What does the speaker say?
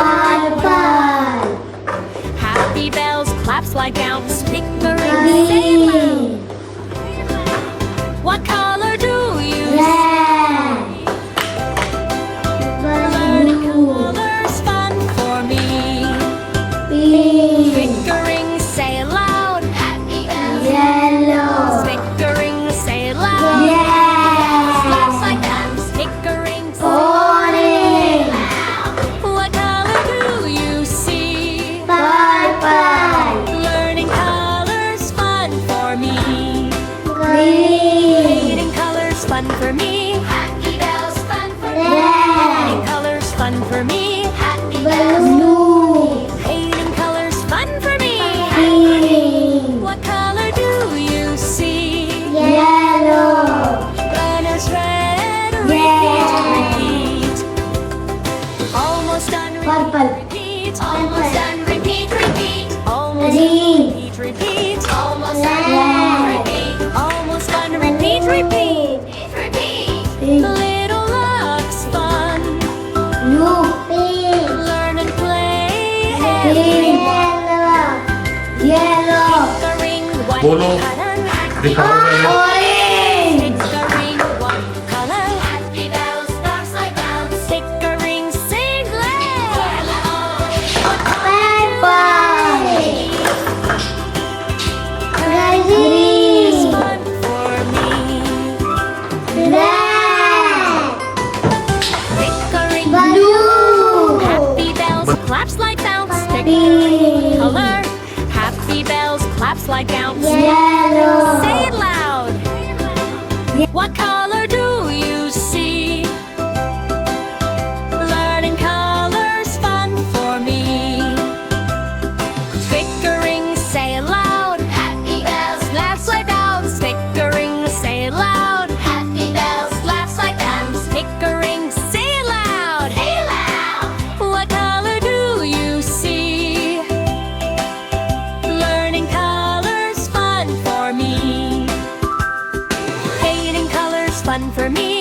Purple. Happy bells, claps like gowns, hickory dickory. What color do you Red. learning Blue. colors fun for me? Pink. Snickering, say loud. Happy bells. Yellow. Snickering, say loud. Yes. Claps like gowns, hickoring, say Orange. loud. What color do you see? Purple. Learning colors fun for me. Green. Painting colors fun for me. Happy bells fun for me. Painting Red. colors fun for me. Happy Blue. painting colors fun for me. Pink. What color do you see? Yellow. Banners red, Yeah. repeat. Almost done, Purple. repeat. Almost done, repeat, repeat. Almost Green. repeat, repeat. Almost done, Red. repeat. Almost done, repeat, repeat. Repeat. Pink. Little Lux Fun. Blue. Pink. Learn and play. Pink. Yellow. Flickering one Bolo. color. Orange. Flickering one color. Happy bells, stars like bells. Flickering, sing loud. Purple. It's Green. fun for me. Red. Flickering Blue. happy bells, claps like bounce. Pink. Color. Happy bells, claps like bounce. Yellow. Say it loud. What color do you see? Learning colors fun for me. Flickering, say it loud. Happy bells, laughs like bounce. Flickering, say it loud. Happy bells, laughs like bounce. Flickering, say it loud. Say it loud. What color do you see? Learning colors fun for me. Painting colors fun for me.